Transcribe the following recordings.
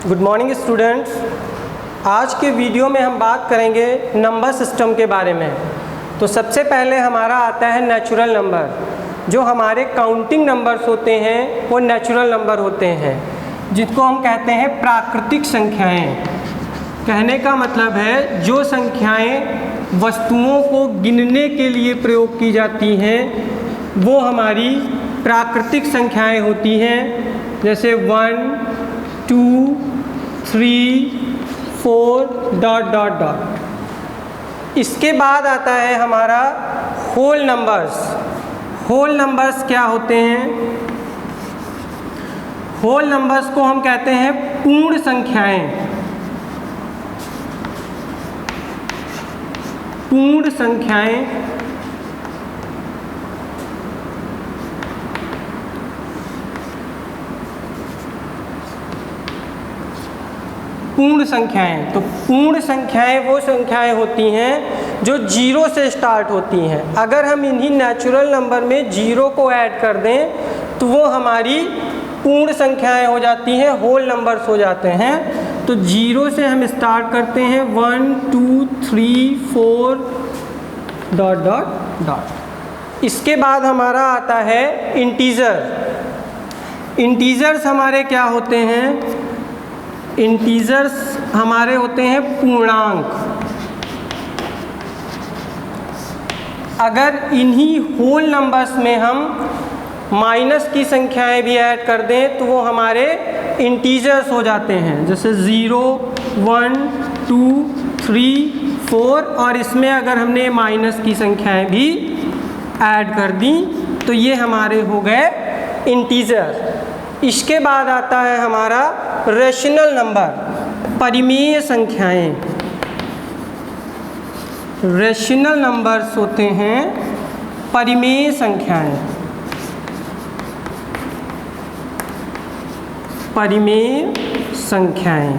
Good morning students. आज के video में हम बात करेंगे नंबर सिस्टम के बारे में। तो सबसे पहले हमारा आता है नेचुरल नंबर। जो हमारे काउंटिंग नंबर्स होते हैं वो नेचुरल नंबर होते हैं, जिसको हम कहते हैं प्राकृतिक संख्याएं। कहने का मतलब है जो संख्याएं वस्तुओं को गिनने के लिए प्रयोग की जाती हैं वो हमारी प्राकृतिक संख्याएं होती हैं, जैसे 1, 2, 3, 4... इसके बाद आता है हमारा होल नंबर्स। होल नंबर्स क्या होते हैं? होल नंबर्स को हम कहते हैं पूर्ण संख्याएं। पूर्ण संख्याएं पूर्ण संख्याएं। तो पूर्ण संख्याएं वो संख्याएं होती हैं जो 0 से स्टार्ट होती हैं। अगर हम इन्हीं नेचुरल नंबर में 0 को ऐड कर दें तो वो हमारी पूर्ण संख्याएं हो जाती हैं, होल नंबर्स हो जाते हैं। तो 0 से हम स्टार्ट करते हैं 1, 2, 3, 4... इसके बाद हमारा आता है इंटीजर। इंटीजर्स हमारे क्या होते हैं? इंटीजर्स हमारे होते हैं पूर्णांक। अगर इन्हीं होल नंबर्स में हम माइनस की संख्याएं भी ऐड कर दें तो वो हमारे इंटीजर्स हो जाते हैं, जैसे 0, 1, 2, 3, 4। और इसमें अगर हमने माइनस की संख्याएं भी ऐड कर दी तो ये हमारे हो गए इंटीजर। इसके बाद आता है हमारा रेशनल नंबर, परिमेय संख्याएं। रेशनल नंबर्स होते हैं परिमेय संख्याएं। परिमेय संख्याएं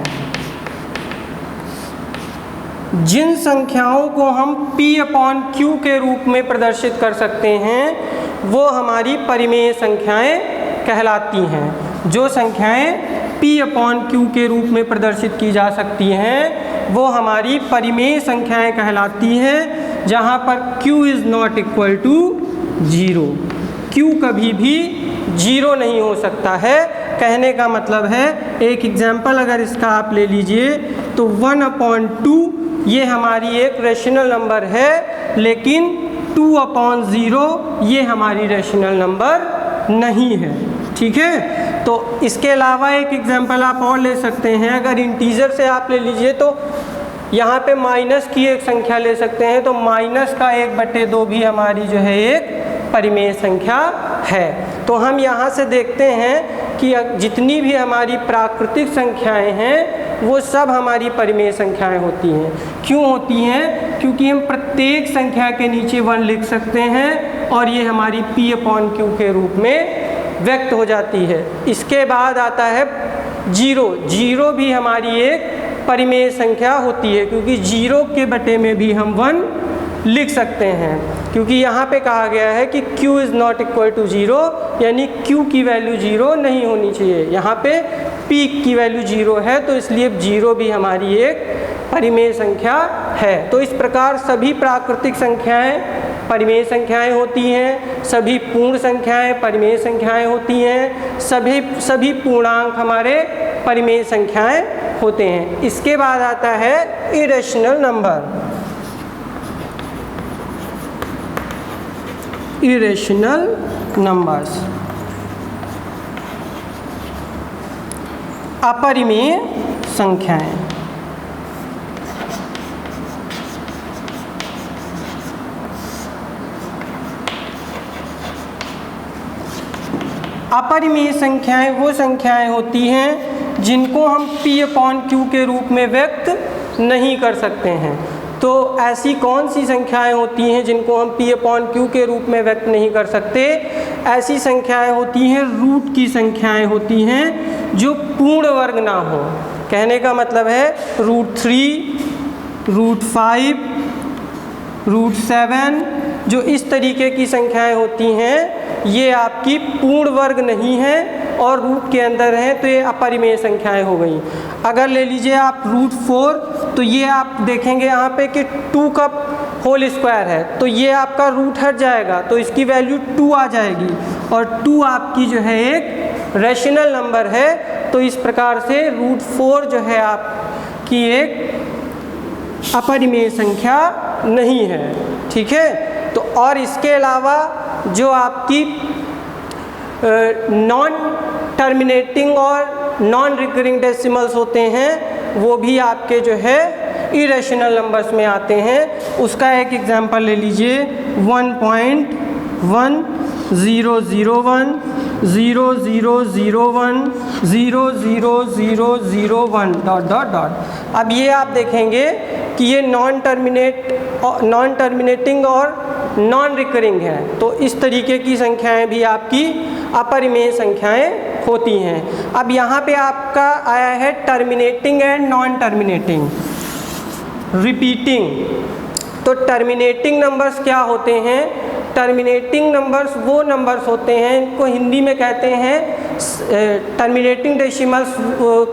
जिन संख्याओं को हम P/Q के रूप में प्रदर्शित कर सकते हैं वो हमारी परिमेय संख्याएं कहलाती हैं। जो संख्याएं P/Q के रूप में प्रदर्शित की जा सकती हैं वो हमारी परिमेय संख्याएं कहलाती हैं, जहां पर Q is not equal to 0। Q कभी भी 0 नहीं हो सकता है। कहने का मतलब है, एक एग्जाम्पल अगर इसका आप ले लीजिए तो 1/2 ये हमारी एक रेशनल नंबर है, लेकिन 2/0 ये हमारी रेशनल नंबर नहीं है। ठीक है। तो इसके अलावा एक एग्जांपल आप और ले सकते हैं। अगर इंटीजर से आप ले लीजिए तो यहाँ पे माइनस की एक संख्या ले सकते हैं, तो माइनस का 1/2 भी हमारी जो है एक परिमेय संख्या है। तो हम यहाँ से देखते हैं कि जितनी भी हमारी प्राकृतिक संख्याएं हैं वो सब हमारी परिमेय संख्याएं होती हैं। क्यों होती हैं? क्योंकि हम प्रत्येक संख्या के नीचे 1 लिख सकते हैं और ये हमारी P/Q के रूप में व्यक्त हो जाती है। इसके बाद आता है 0। 0 भी हमारी एक परिमेय संख्या होती है, क्योंकि 0 के बटे में भी हम 1 लिख सकते हैं, क्योंकि यहाँ पे कहा गया है कि Q is not equal to 0, यानी Q की वैल्यू 0 नहीं होनी चाहिए। यहाँ पे P की वैल्यू 0 है, तो इसलिए 0 भी हमारी एक परिमेय संख्या है। तो इस प्रकार सभी प्राकृतिक संख्याएं परिमेय संख्याएं होती हैं, सभी पूर्ण संख्याएं परिमेय संख्याएं होती हैं, सभी पूर्णांक हमारे परिमेय संख्याएं होते हैं। इसके बाद आता है इरेशनल नंबर। इरेशनल नंबर्स अपरिमेय संख्याएं। अपरिमेय संख्याएं वो संख्याएं होती हैं जिनको हम P/Q के रूप में व्यक्त नहीं कर सकते हैं। तो ऐसी कौन सी संख्याएं होती हैं जिनको हम P/Q के रूप में व्यक्त नहीं कर सकते? ऐसी संख्याएं होती हैं, रूट की संख्याएं होती हैं जो पूर्ण वर्ग ना हो। कहने का मतलब है √3, √5, √7 जो इस तरीके की संख्याएं होती हैं ये आपकी पूर्ण वर्ग नहीं है, और रूट के अंदर हैं तो ये अपरिमेय संख्याएं हो गई। अगर ले लीजिए आप √4, तो ये आप देखेंगे यहाँ पे कि 2 का होल स्क्वायर है, तो ये आपका रूट हट जाएगा तो इसकी वैल्यू 2 आ जाएगी, और 2 आपकी जो है एक रैशनल नंबर है। तो इस प्रकार से √4 जो है आपकी एक अपरिमेय संख्या नहीं है। ठीक है, तो और इसके अलावा जो आपकी नॉन टर्मिनेटिंग और नॉन रिकरिंग डेसिमल्स होते हैं वो भी आपके जो है इरेशनल नंबर्स में आते हैं। उसका एक एग्जांपल ले लीजिए 1.1001 0001 000001 ... अब ये आप देखेंगे कि ये नॉन टर्मिनेटिंग और नॉन रिकरिंग है, तो इस तरीके की संख्याएं भी आपकी अपरिमेय संख्याएं होती हैं। अब यहाँ पे आपका आया है terminating and non terminating, repeating. तो टर्मिनेटिंग नंबर्स क्या होते हैं? टर्मिनेटिंग नंबर्स वो नंबर्स होते हैं, इनको हिंदी में कहते हैं टर्मिनेटिंग डेसिमल्स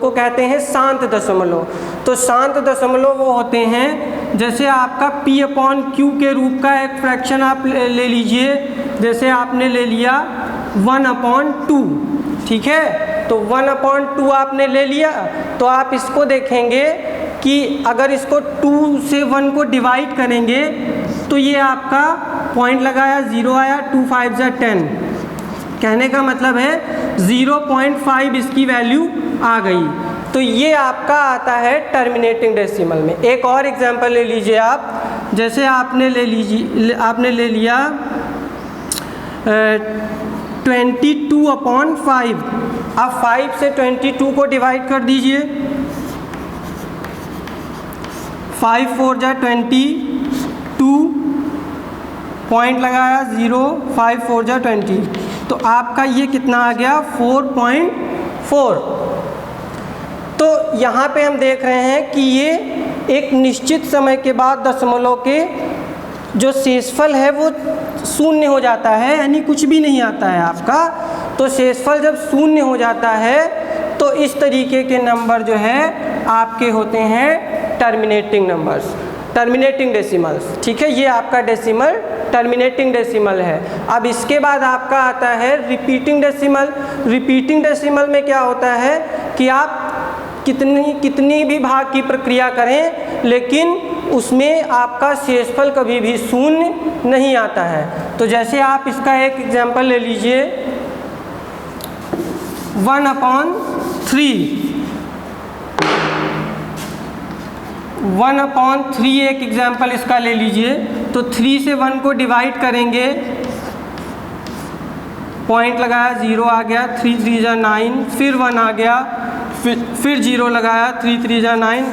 को कहते हैं शांत दशमलव। तो शांत दशमलव वो होते हैं, जैसे आपका P/Q के रूप का एक फ्रैक्शन आप ले लीजिए, जैसे आपने ले लिया 1/2। ठीक है, तो 1/2 आपने ले लिया, तो आप इसको देखेंगे कि अगर इसको 2 से 1 को डिवाइड करेंगे तो ये आपका पॉइंट लगाया 0 आया, 2 5 जा 10, कहने का मतलब है 0.5 इसकी वैल्यू आ गई। तो ये आपका आता है टर्मिनेटिंग डेसिमल में। एक और एग्जांपल ले लीजिए आप, जैसे आपने ले लिया 22/5। अब 5 से 22 को डिवाइड कर दीजिए, 5 4 जा 22, पॉइंट लगाया 0, 5 4 जा 20, तो आपका ये कितना आ गया 4.4। तो यहाँ पे हम देख रहे हैं कि ये एक निश्चित समय के बाद दशमलव के जो शेषफल है वो शून्य हो जाता है, यानी कुछ भी नहीं आता है आपका। तो शेषफल जब शून्य हो जाता है तो इस तरीके के नंबर जो है आपके होते हैं टर्मिनेटिंग नंबर्स, टर्मिनेटिंग डेसिमल्स। ठीक है, ये आपका डेसिमल टर्मिनेटिंग डेसिमल है। अब इसके बाद आपका आता है रिपीटिंग डेसिमल। रिपीटिंग डेसिमल में क्या होता है कि आप कितनी भी भाग की प्रक्रिया करें लेकिन उसमें आपका शेषफल कभी भी शून्य नहीं आता है। तो जैसे आप इसका एक एग्जांपल ले लीजिए 1/3 एक एग्जांपल इसका ले लीजिए। तो 3 से 1 को डिवाइड करेंगे, पॉइंट लगाया 0 आ गया, 3 3 जा 9, फिर 1 आ गया, फिर 0 लगाया, 3 3 जा 9,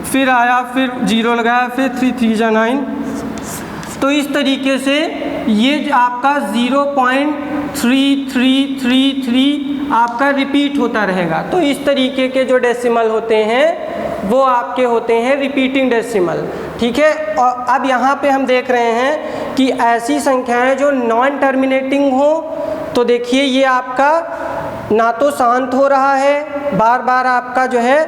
फिर आया, फिर 0 लगाया, फिर 3 3 जा 9। तो इस तरीके से ये आपका 0.3333 आपका रिपीट होता रहेगा। तो इस तरीके के जो डेसिमल होते हैं वो आपके होते हैं रिपीटिंग डेसिमल। ठीक है, और अब यहाँ पे हम देख रहे हैं कि ऐसी संख्याएं जो नॉन टर्मिनेटिंग हो, तो देखिए ये आपका ना तो शांत हो रहा है, बार बार आपका जो है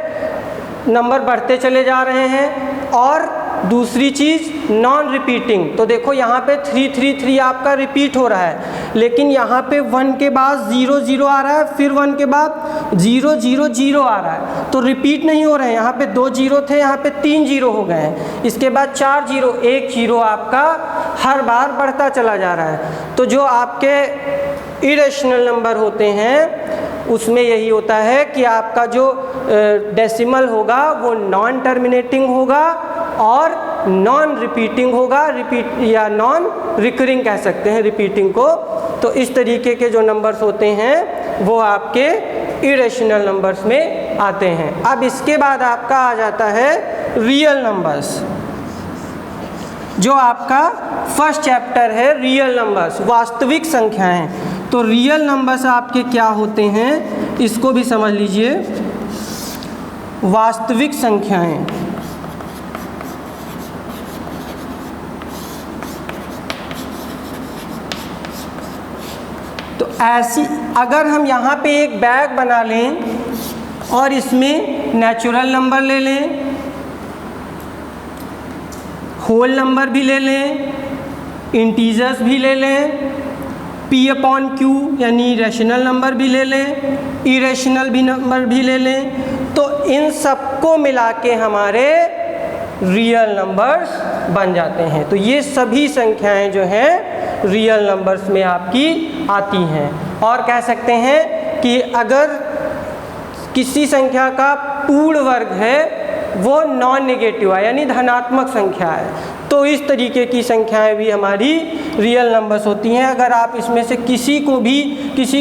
नंबर बढ़ते चले जा रहे हैं, और दूसरी चीज़ नॉन रिपीटिंग। तो देखो यहाँ पे 333 आपका रिपीट हो रहा है, लेकिन यहाँ पे 1 के बाद 0 0 आ रहा है, फिर 1 के बाद 0 0 0 आ रहा है, तो रिपीट नहीं हो रहे हैं। यहाँ पे 2 0 थे, यहाँ पे 3 0 हो गए हैं, इसके बाद 4 0, 1 0 आपका हर बार बढ़ता चला जा रहा है। तो जो आपके इरेशनल नंबर होते हैं उसमें यही होता है कि आपका जो डेसिमल होगा वो नॉन टर्मिनेटिंग होगा और नॉन रिपीटिंग होगा, रिपीट या नॉन रिकरिंग कह सकते हैं रिपीटिंग को। तो इस तरीके के जो नंबर्स होते हैं वो आपके इरेशनल नंबर्स में आते हैं। अब इसके बाद आपका आ जाता है रियल नंबर्स, जो आपका फर्स्ट चैप्टर है रियल नंबर्स, वास्तविक संख्याएं। तो रियल नंबर्स आपके क्या होते हैं इसको भी समझ लीजिए। वास्तविक संख्याएं, तो ऐसी अगर हम यहाँ पे एक बैग बना लें और इसमें नेचुरल नंबर ले लें, होल नंबर भी ले लें, इंटीजर्स भी ले लें, P/Q यानी रैशनल नंबर भी ले लें, इरेशनल भी नंबर भी ले लें, तो इन सबको मिला के हमारे रियल नंबर्स बन जाते हैं। तो ये सभी संख्याएं जो हैं रियल नंबर्स में आपकी आती हैं। और कह सकते हैं कि अगर किसी संख्या का पूर्ण वर्ग है वो नॉन नेगेटिव है यानी धनात्मक संख्या है, तो इस तरीके की संख्याएं भी हमारी रियल नंबर्स होती हैं। अगर आप इसमें से किसी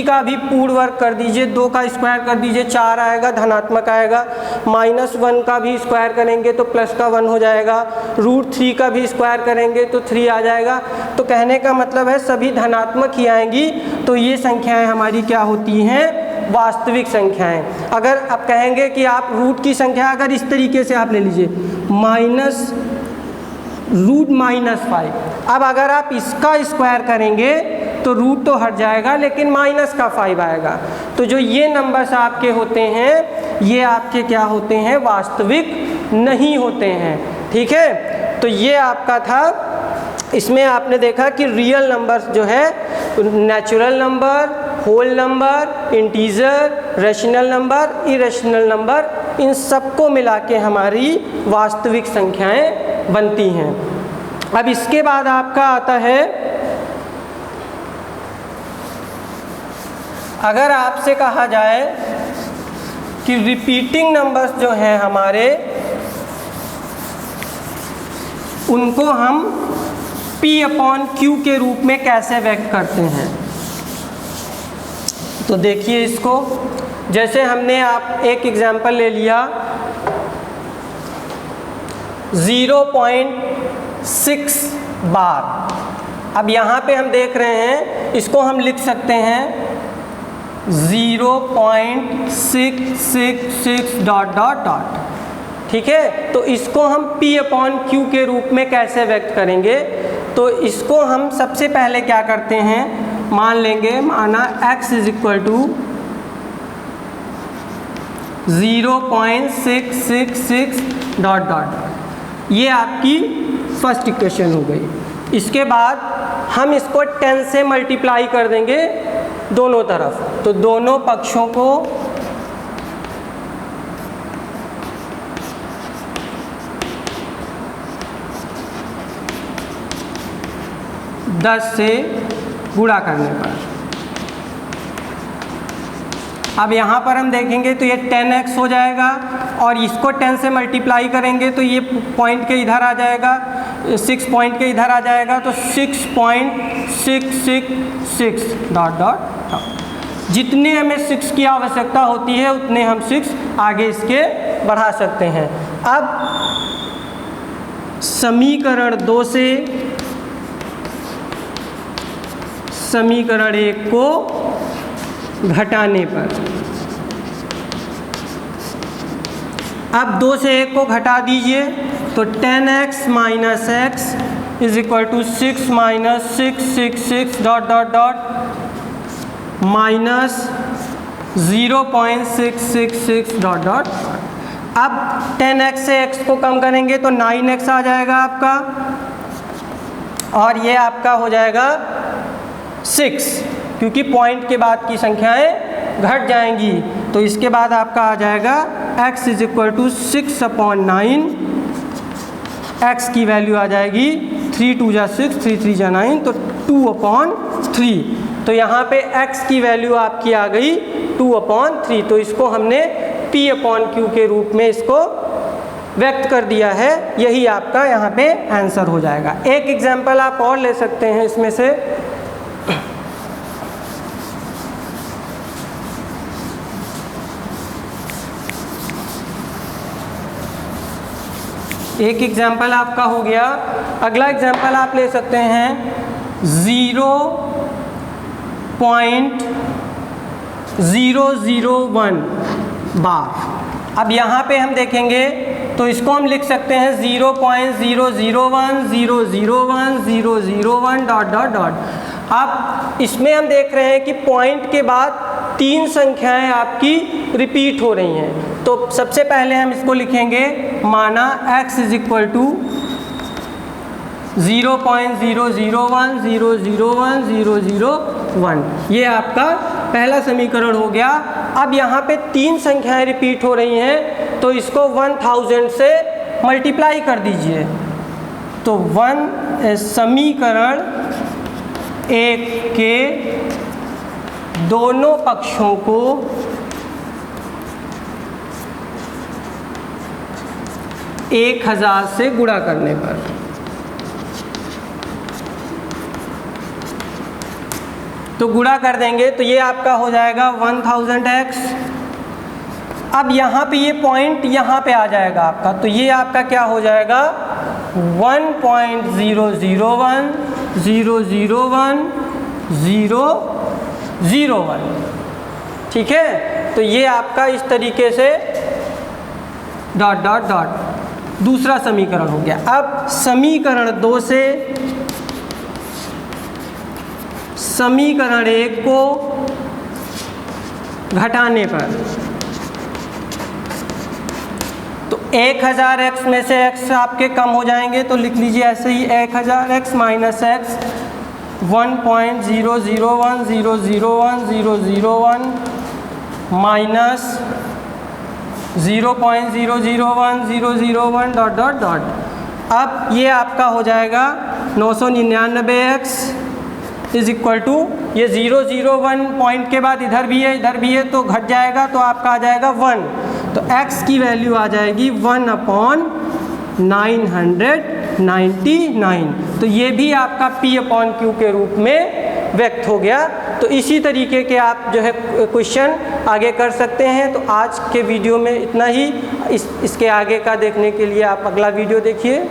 का भी पूर्ण वर्ग कर दीजिए, 2 का स्क्वायर कर दीजिए 4 आएगा, धनात्मक आएगा। -1 का भी स्क्वायर करेंगे तो प्लस का 1 हो जाएगा। √3 का भी स्क्वायर करेंगे तो 3 आ जाएगा। तो कहने का मतलब है सभी धनात्मक ही आएंगी। तो ये संख्याएँ हमारी क्या होती हैं? वास्तविक संख्याएं। अगर आप कहेंगे कि आप रूट की संख्या अगर इस तरीके से आप ले लीजिए -√-5, अब अगर आप इसका स्क्वायर करेंगे तो रूट तो हट जाएगा लेकिन -5 आएगा। तो जो ये नंबर्स आपके होते हैं ये आपके क्या होते हैं? वास्तविक नहीं होते हैं। ठीक है, तो ये आपका था। इसमें आपने देखा कि रियल नंबर्स जो है natural number, whole number, integer, rational number, irrational number, इन सबको मिला के हमारी वास्तविक संख्याएं बनती हैं। अब इसके बाद आपका आता है, अगर आपसे कहा जाए कि रिपीटिंग नंबर्स जो हैं हमारे उनको हम P/Q के रूप में कैसे व्यक्त करते हैं। तो देखिए इसको, जैसे हमने आप एक एग्जाम्पल ले लिया 0.6 बार। अब यहाँ पे हम देख रहे हैं इसको हम लिख सकते हैं 0.666 ... ठीक है, तो इसको हम P/Q के रूप में कैसे व्यक्त करेंगे? तो इसको हम सबसे पहले क्या करते हैं, मान लेंगे, माना x = 0.666 ... ये आपकी फर्स्ट इक्वेशन हो गई। इसके बाद हम इसको 10 से मल्टीप्लाई कर देंगे दोनों तरफ, तो दोनों पक्षों को 10 से गुणा करने पर। अब यहाँ पर हम देखेंगे तो ये 10x हो जाएगा और इसको 10 से मल्टीप्लाई करेंगे तो ये पॉइंट के इधर आ जाएगा, 6 पॉइंट के इधर आ जाएगा, तो 6.666 ... जितने हमें 6 की आवश्यकता होती है उतने हम 6 आगे इसके बढ़ा सकते हैं। अब समीकरण 2 से समीकरण 1 को घटाने पर, अब 2 से 1 को घटा दीजिए तो 10x - x = 6 - 666 ... -0.666 ... अब 10x से x को कम करेंगे तो 9x आ जाएगा आपका, और ये आपका हो जाएगा 6, क्योंकि पॉइंट के बाद की संख्याएं घट जाएंगी। तो इसके बाद आपका आ जाएगा x = 6/9, x की वैल्यू आ जाएगी 3 × 2 = 6, 3 × 3 = 9, तो 2/3। तो यहाँ पे x की वैल्यू आपकी आ गई 2/3। तो इसको हमने P/Q के रूप में इसको व्यक्त कर दिया है। यही आपका यहाँ पे आंसर हो जाएगा। एक एग्जाम्पल आप और ले सकते हैं इसमें से, एक एग्जाम्पल आपका हो गया। अगला एग्जाम्पल आप ले सकते हैं 0.001 बार। अब यहाँ पे हम देखेंगे तो इसको हम लिख सकते हैं 0.001 001 001 ... अब इसमें हम देख रहे हैं कि पॉइंट के बाद 3 संख्याएं आपकी रिपीट हो रही हैं। तो सबसे पहले हम इसको लिखेंगे, माना x इज इक्वल टू 0.001001001001, ये आपका पहला समीकरण हो गया। अब यहाँ पे 3 संख्याएं रिपीट हो रही हैं, तो इसको 1000 से मल्टीप्लाई कर दीजिए। तो समीकरण 1 के दोनों पक्षों को 1000 से गुणा करने पर तो गुणा कर देंगे तो ये आपका हो जाएगा 1000x। अब यहाँ पे ये पॉइंट यहाँ पे आ जाएगा आपका, तो ये आपका क्या हो जाएगा 1.001001,001, ठीक है। तो ये आपका इस तरीके से डॉट डॉट डॉट दूसरा समीकरण हो गया। अब समीकरण 2 से समीकरण 1 को घटाने पर तो 1000x में से x आपके कम हो जाएंगे, तो लिख लीजिए ऐसे ही 1000x minus x 1.001001,001 minus 0.001001 dot dot dot. अब ये आपका हो जाएगा 999x इज इक्वल टू, ये 001 पॉइंट के बाद इधर भी है तो घट जाएगा, तो आपका आ जाएगा 1। तो x की वैल्यू आ जाएगी 1/999। तो ये भी आपका P/Q के रूप में व्यक्त हो गया। तो इसी तरीके के आप जो है क्वेश्चन आगे कर सकते हैं। तो आज के वीडियो में इतना ही। इसके आगे का देखने के लिए आप अगला वीडियो देखिए।